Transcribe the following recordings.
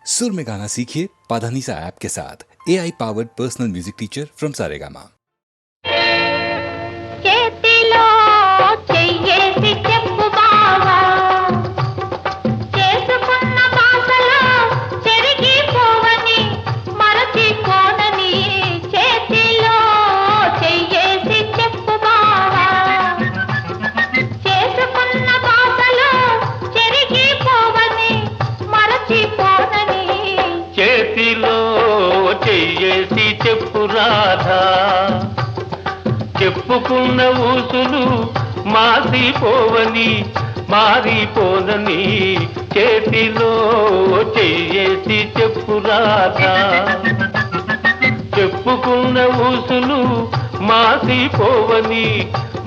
सुर में गाना सीखिए पाधानीसा ऐप के साथ AI powered personal music teacher from Saregama. చెప్పురాధా చెప్పుకున్న ఊసులు మాసిపోవని మారిపోనని చేతిలో చెయ్యేసి చెప్పురాధా చెప్పుకున్న ఊసులు మాసిపోవని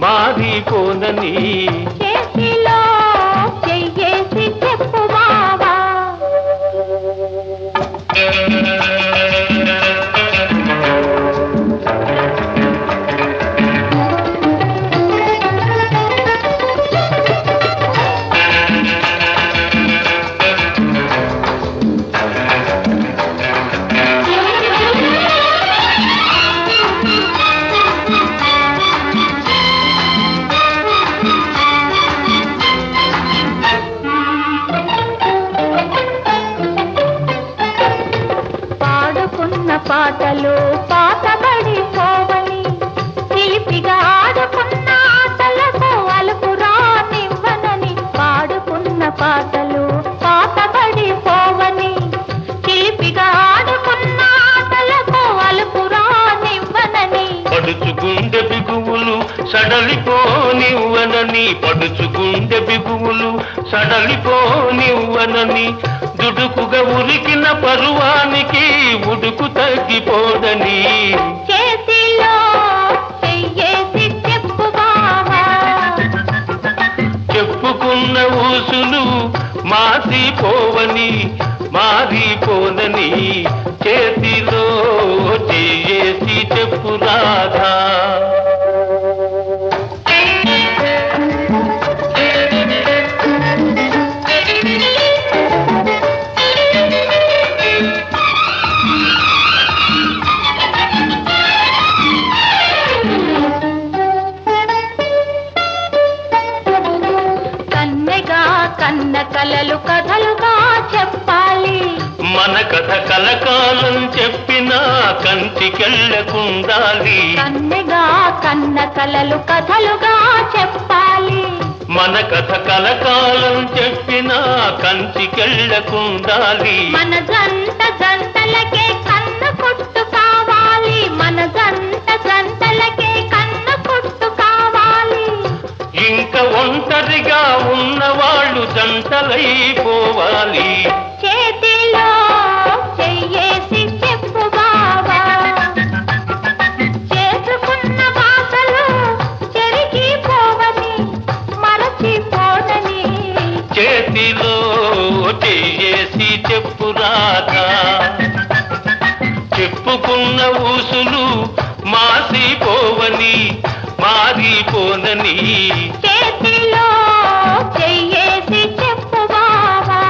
మారిపోనని చేతిలో చెయ్యేసి చెప్పు బావా. పాటలు పాతబడిపోవని తీపిగా ఆడుకున్న ఆటలకు అలుపు రానివ్వనని పాడుకున్న పాటలు పాతబడిపోవని తీపిగా ఆడుకున్న ఆటలకు అలుపు రానివ్వనని పడుచుగుండె బిగువులు సడలిపోనివ్వనని పడుచుగుండె బిగువులు సడలిపోనివ్వనని దుడుకుగా ఉరికిన పరువానికి ఉడుకు తగ్గిపోదని చేతిలో చెయ్యేసి చెప్పు బావా. చెప్పుకున్న ఊసులు మాసిపోవని మారిపోనని చేతిలో చెయ్యేసి చెప్పురాధా. కన్న కలలు కథలుగా చెప్పాలి మన కథ కలకాలం చెప్పినా కంటికెళ్ళకుండాలి. కన్నెగా కన్న కలలు కథలుగా చెప్పాలి మన కథ కలకాలం చెప్పినా కంటికెళ్ళకుండాలి. మన జంట జంటలకే కన్న కొట్టు కావాలి మన జంట జంటలకే కన్న కొట్టు కావాలి. ఇంకా ఒంటరిగా ఉన్నవాళ్ళు జంటలైపోవాలి. చేతిలో చెయ్యేసి చెప్పు బావా. చేసుకున్న బాసలు చెరిగిపోవని మరచిపోనని చేతిలో చెయ్యేసి చెప్పురాధా. చెప్పుకున్న ఊసులు మాసిపోవని మారిపోనని చేతిలో చెయ్యేసి చెప్పు బావా.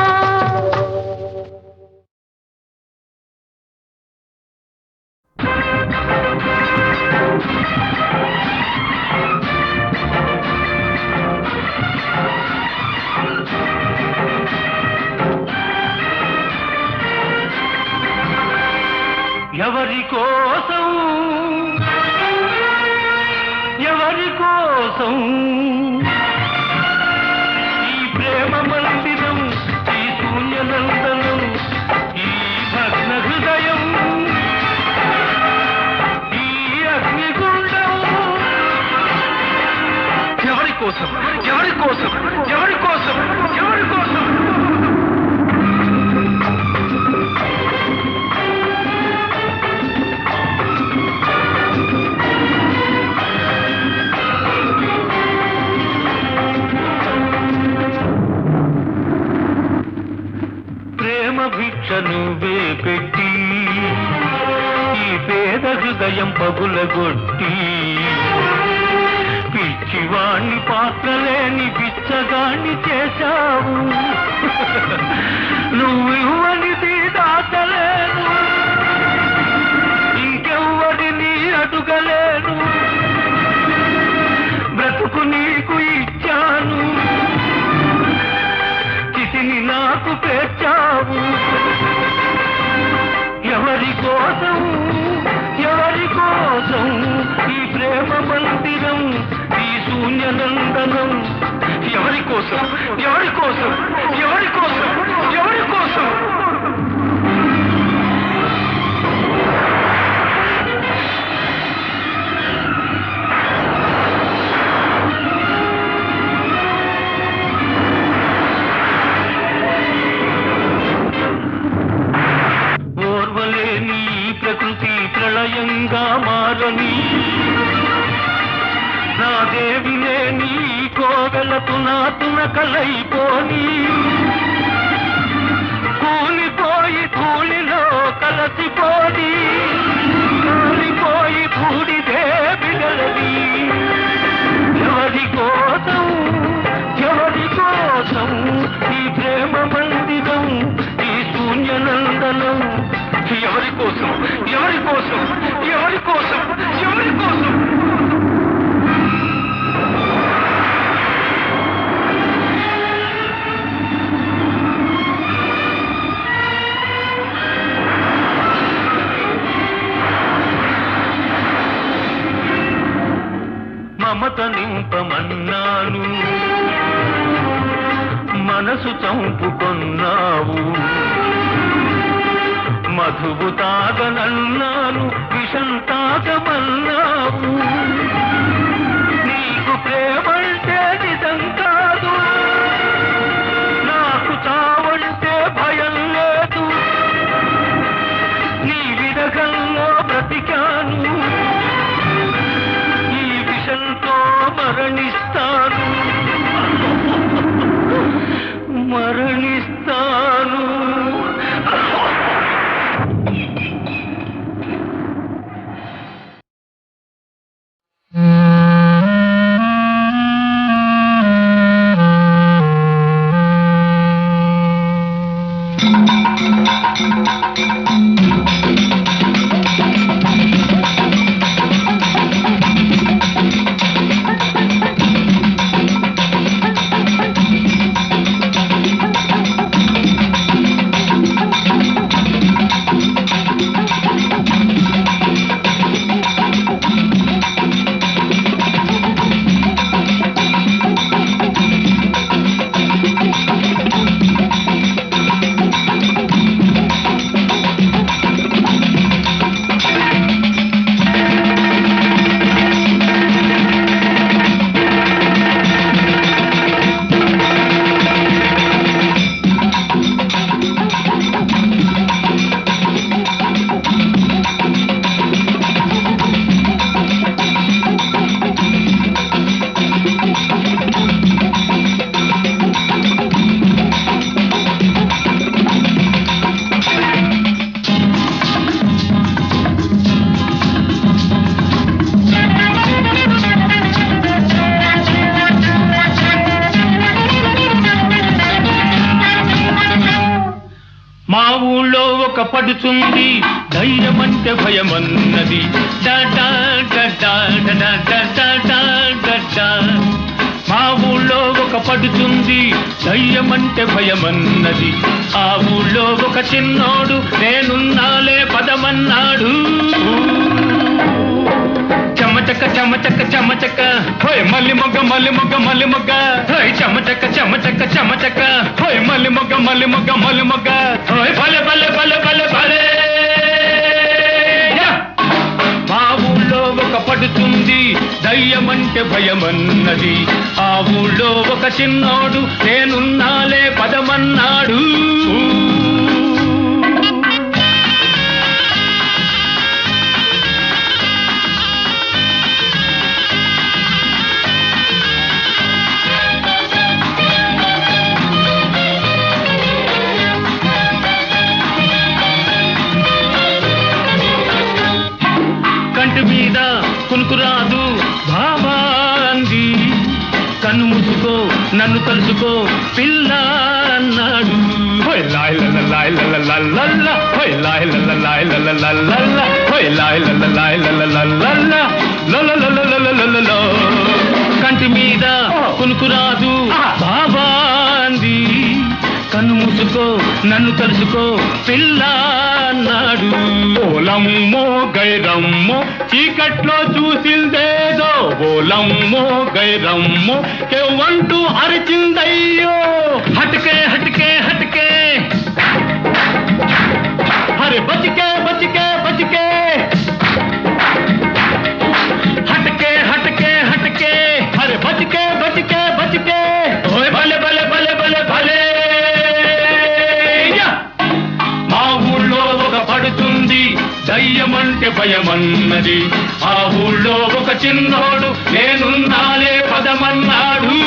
ఎవరి కోసం ఎవరి కోసం ఈ ప్రేమ మందిరం ఈ శూన్యనందనం ఈ భగ్న హృదయం ఈ అగ్నిగుండం ఎవరి కోసం ఎవరి కోసం ఎవరి కోసం ఎవరి కోసం భిక్ష నువ్వే పెట్టి ఈ పేద హృదయం పగులగొట్టి పిచ్చివాణ్ణి పాత్రలేని పిచ్చగాణ్ణి చేశావు నువ్వు ఇవ్వనిది నందనం ఎవరి కోసం ఎవరి కోసం ఎవరి కోసం ఎవరి కోసం ఓర్వలేని ప్రకృతి ప్రళయంగా మారని నా దేవినే నీ కోవెలకు నా తునకలైపోని కూలిపోయి ధూళిలో కలసిపోని కూలిపోయి బూడిదే బిడలవి ఎవరి కోసం ఈ ప్రేమ మందిరం ఈ శూన్యనందనం ఎవరి కోసం ఎవరి కోసం ఎవరి కోసం ఎవరి కోసం మమత నింపమన్నాను మనసు చంపుకొన్నావు మధువు తాగనన్నాను విషం తాగమన్నావు నీకు ప్రేమంటే నిజం కాదు నాకు చావంటే భయం లేదు నీ విరగంలో బ్రతికాను ఈ విషంతో మరణిస్తాను మరణిస్తాను మా ఊళ్ళో ఒక పడుచుంది ధైర్యమంటే భయమన్నది మా ఊళ్ళో ఒక పడుచుంది ధైర్యమంటే భయమన్నది ఆ ఊళ్ళో ఒక చిన్నోడు నేనున్నాలే పదమన్నాడు చెమచక్క చెమచక్క చెమచక్క హోయ్ మల్లి మొగ్గ మల్లి మొగ్గ మల్లి మొగ్గ హోయ్ చెమచక్క చెమచక్క చెమచక్క హోయ్ మల్లి మొగ్గ మల్లి మొగ్గ మల్లి మొగ్గ హోయ్ భలే భలే భలే భలే భలే మా ఊళ్ళో ఒక పడుతుంది దయ్యమంటే భయమన్నది ఆ ఊళ్ళో ఒక చిన్నోడు నేనున్నాలే పదమన్నాడు మీద కునుకురాదు బాబా అంది కన్ను మూసుకో నన్ను కలుసుకో పిల్ల అన్నాడు హోయ్ లాయ్ లల్ల లాయ్ లల్ల లల్ల హోయ్ లాయ్ లల్ల లాయ్ లల్ల లల్ల హోయ్ లాయ్ లల్ల లాయ్ లల్ల లల్ల లల్ల కంటి మీద కునుకురాదు బాబా అంది కన్ను మూసుకో నన్ను తలుసుకో పిల్ల అన్నాడు. ఓలమ్మో గైరమ్మో చీకట్లో చూసిందేదో, ఓలమ్మో గైరమ్మో కేవంటూ అరిచిందయ్యో. హటకే హటకే హటకే అరే బచికే బచికే బచికే, హటకే హటకే హటకే అరే బచికే బచికే బచికే. ఓయ్ భలే భలే భలే భలే భలే. మా ఊళ్ళో ఒక పడుతుంది దయ్యమంటే భయమన్నది, ఆ ఊళ్ళో ఒక చిన్నోడు నేనున్నాలే పదమన్నాడు.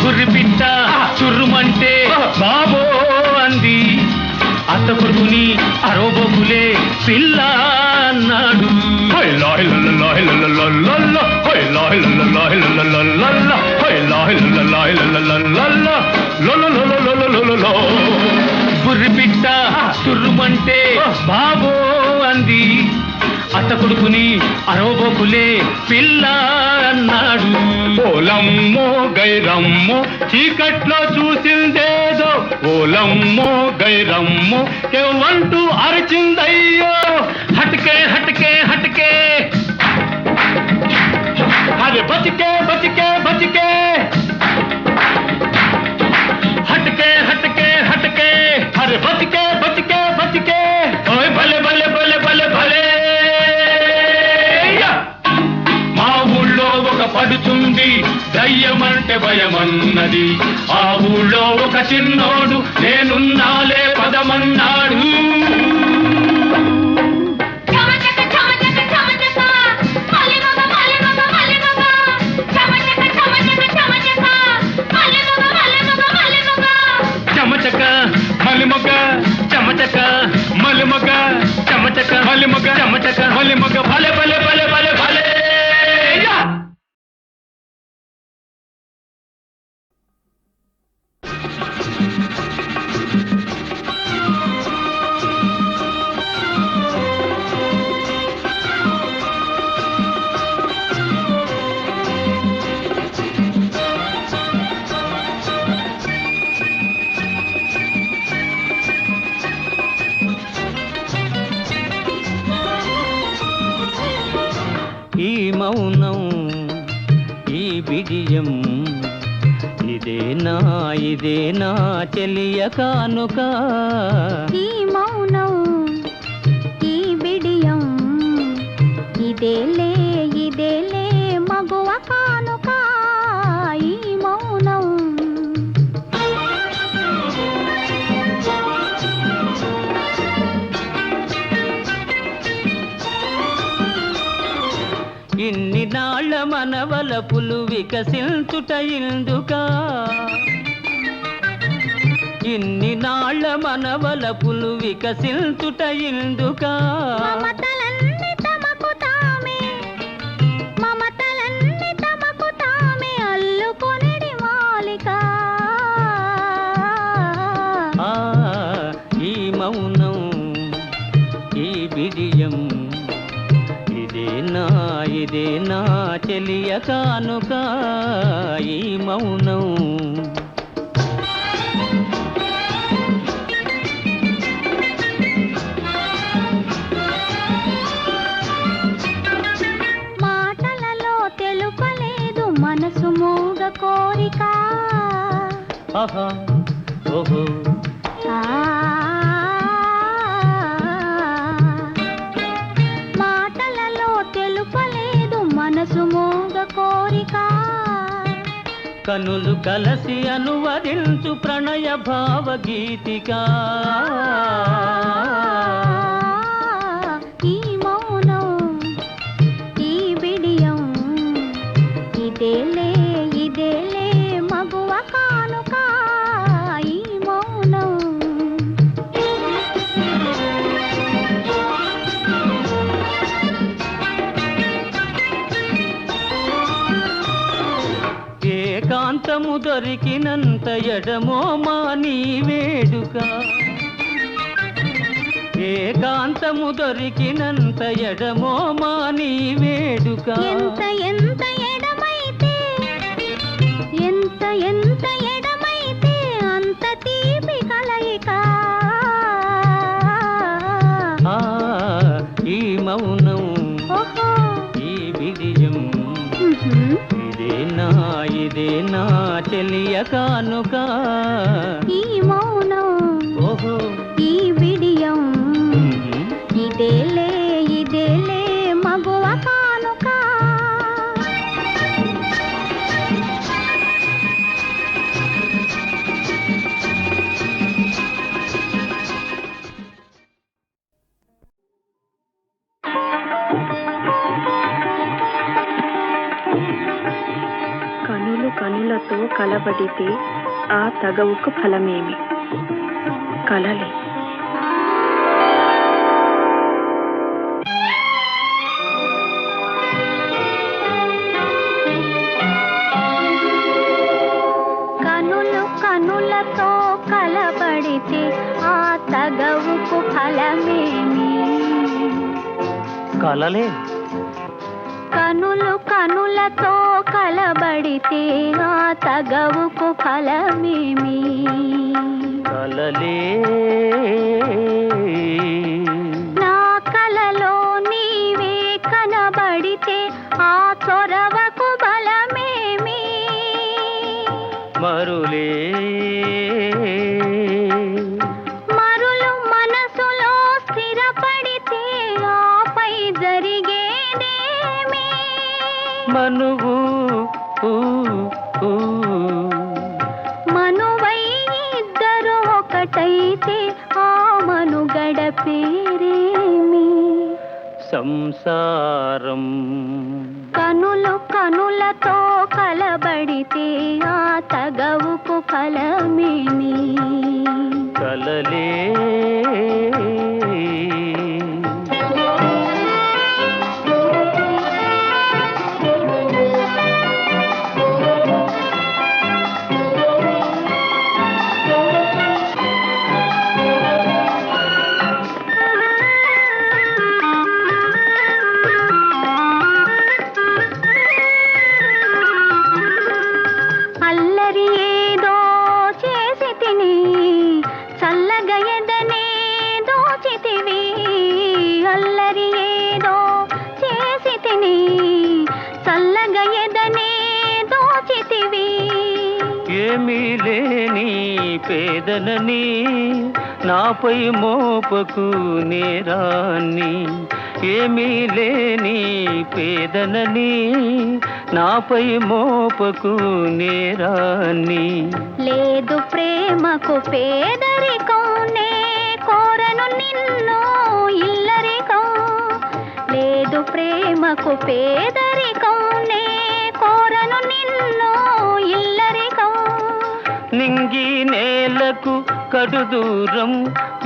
గుర్రిపిట్ట చుర్రుమంటే బాబో అంది, అత్త కొడుకుని అరోబోకులే పిల్ల అన్నాడు. గుర్రిపిట్ట చుర్రుమంటే బాబో అంది, అత్త కొడుకుని అరోబోకులే పిల్ల అన్నాడు. ఓలమ్మో గైరమ్మో చీకట్లో చూసిందేదో, ఓలమ్మో గైరమ్మో కేవంటూ అరిచిందయ్యో. హటకే హటకే హటకే అరే బచికే బచికే బచికే, హటకే హటకే హటకే అరే బచికే బచికే బచికే. ఓయ్ భలే భలే భలే భలే భలే. మా ఊళ్ళో ఒక పడుతుంది దయ్యమంటే భయమన్నది, ఆ ఊళ్ళో ఒక చిన్నోడు నేనున్నాలే పదమన్నాడు. చమచక చమచక చమచక మల్లెమొగ్గ మల్లెమొగ్గ మల్లెమొగ్గ, చమచక చమచక చమచక మల్లెమొగ్గ మల్లెమొగ్గ మల్లెమొగ్గ. చమచక మల్లెమొగ్గ చమచక మల్లెమొగ్గ చమచక మల్లెమొగ్గ చమచక మల్లెమొగ్గ భలే భలే భలే భలే భలే. ఈ మౌనం ఈ బిడియం ఇదేనా ఇదేనా చెలియ కానుక. ఈ మౌనం ఈ బిడియం ఇదేలే ఇదేలే మగువ కానుక. ఈ మౌనం ఇన్ని నాళ్ళ మనవలపులు వికసించుట ఇందుకా, ఇన్ని నాళ్ళ మనవలపులు వికసించుట ఇందుకా. మమతలన్నీ తమకు తామే, మమతలన్నీ తమకు తామే అల్లుకొనిడి మాలిక. ఆ ఈ మౌనం ఈ బిడియం ఇదేనా ఇదేనా చెలియ కానుక. ఈ మౌనం మాటలలో తెలుపలేదు మనసు మూగ కోరిక. ఆహా ఓహో మాటలలో తెలుపలేదు మనసు మూగ కోరిక. కనులు కలసి అనువదించు ప్రణయ భావగీతిక. ఈ మౌనం ఈ బిడియం ఇదేలే ఇదేలే మగువ కానుక. ఈ మౌనం ఏకాంతము దొరికినంత ఎడమో మాని వేడుక ఏకాంతము దొరికినంత ఎడమో మాని వేడుక ఎంత ఎంత ఎడమైతే ఎంత ఎంత ఎడమైతే అంత తీపి కలయిక ఈ మౌనం ఓహో ఈ విజయం ఇదే నా చెలియ కానుక ఈ మౌనం ఓహో ఈ బిడియం ఇదేలే ఇదేలే మగువ కానుక కనులు కనులతో కలబడితే ఆ తగవుకు ఫలమేమి కలలే కనులు కనులతో కలబడితే ఆ తగవుకు ఫలమేమి కలలే కనులు కనులతో కలబడితే ఆ తగవుకు ఫలమేమి కలలే నా కలలో నీవే కనబడితే ఆ చొరవకు బలమేమి మరులే మరులు మనసులో స్థిరపడితే ఆపై జరిగేదేమి మనువు మనువై ఇద్దరు ఒకటైతే ఆ మనుగడ పేరేమి సంసారం కనులు కనులతో కలబడితే ఆ తగవుకు ఫలమేమి కలలే అల్లరి ఏదో చేసి తిని చల్లగా ఎదనే దోచితివి అల్లరి ఏదో చేసి తిని చల్లగా ఎదనే దోచితివి ఏమీ లేని పేదనని నాపై మోపకు నేరాన్ని ఏమీ లేని పేదనని నాపై మోపకు నేరాన్ని లేదు ప్రేమకు పేదరికం నే కోరను నిన్ను ఇల్లరికం లేదు ప్రేమకు పేదరికం నే కోరను నిన్ను ఇల్లరికం నింగి నేలకు కడు దూరం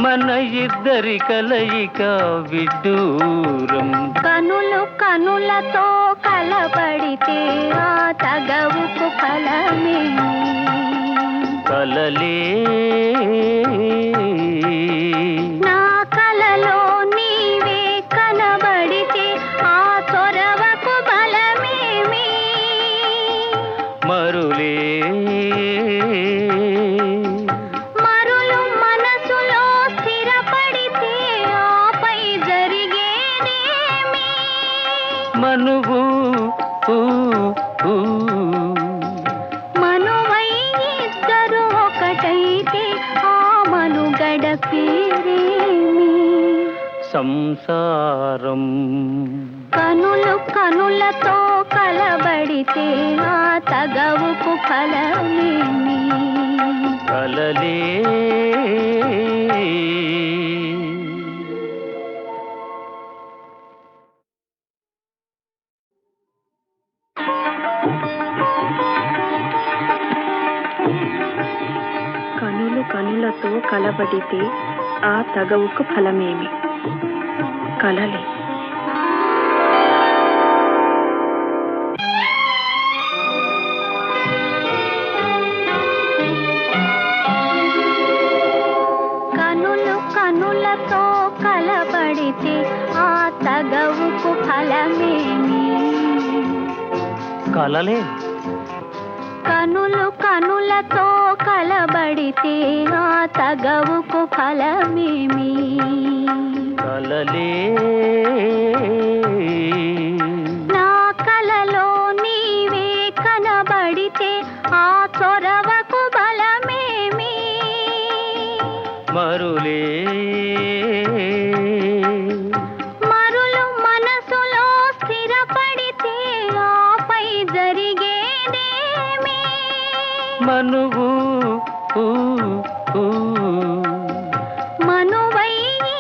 మన ఇద్దరి కలయిక విడ్డూరం కనులు కనులతో కలబడితే ఆ తగవుకు ఫలమేమి కలలే నా కలలో నీవే కనబడితే ఆ చొరవకు బలమేమి మరులే మరులు మనసులో స్థిరపడితే ఆపై జరిగేదేమి మనువు మనువై ఇద్దరు ఒకటైతే ఆ మనుగడ పేరేమి సంసారం కనులు కనులతో కలబడితే ఆ తగవుకు ఫలమేమి కలలే కనులు కనులతో కలబడితే ఆ తగవుకు ఫలమేమి కలలే కలలే కనులు కనులతో కలబడితే ఆ తగవుకు ఫలమేమి కలలే నా కలలో నీవే కనబడితే ఆ చొరవకు బలమేమి మరులే మరులు మనసులో స్థిరపడితే ఆపై జరిగేదేమి మనువు మనువై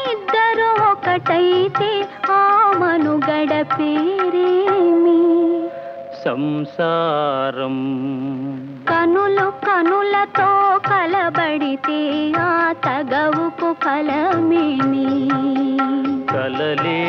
ఇద్దరు ఒకటైతే ఆ మనుగడ పేరేమి సంసారం కనులు కనులతో కలబడితే ఆ తగవుకు ఫలమేమి కలలే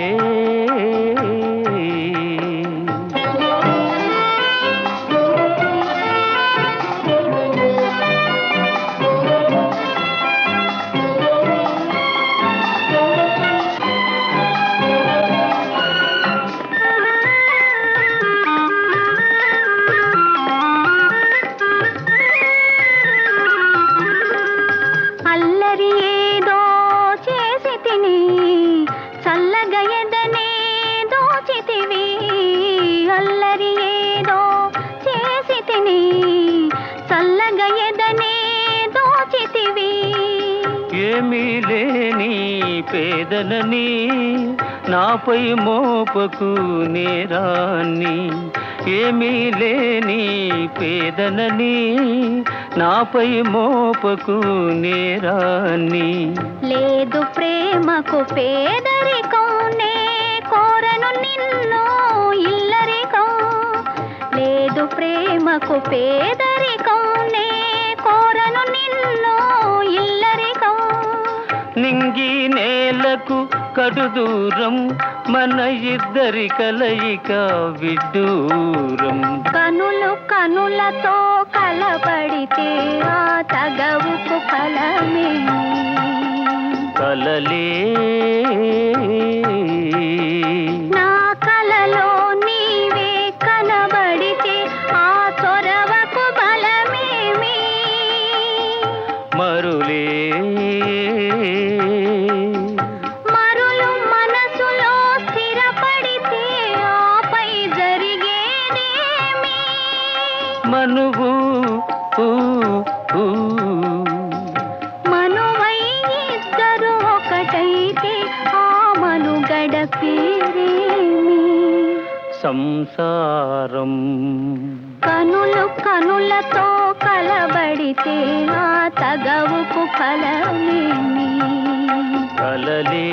అల్లరి ఏదో చేసి తిని చల్లగా ఎదనే దోచితివి అల్లరి ఏదో చేసి తిని చల్లగా ఎదనే దోచితివి ఏమీ లేని పేదలని నాపై మోపకు నేరాన్ని ఏమీ లేని పేదలని నాపై మోపకు నేరాన్ని లేదు ప్రేమకు పేదరికం నే కోరను నిన్ను ఇల్లరికం లేదు ప్రేమకు పేదరికం నే కోరను నిన్ను ఇల్లరికం నింగి నేలకు కడు దూరం మన ఇద్దరి కలయిక విడ్డూరం కనులు కనులతో కలబడితే ఆ తగవుకు ఫలమేమి కలలే నా కలలో నీవే కనబడితే ఆ చొరవకు బలమేమి మరులే మరులు మనసులో స్థిరపడితే ఆపై జరిగేదేమి మనువు మనువై ఇద్దరు ఒకటైతే ఆ మనుగడ పేరేమి సంసారం కనులు కనులతో కలబడితే ఆ తగవుకు ఫలమేమి కలలే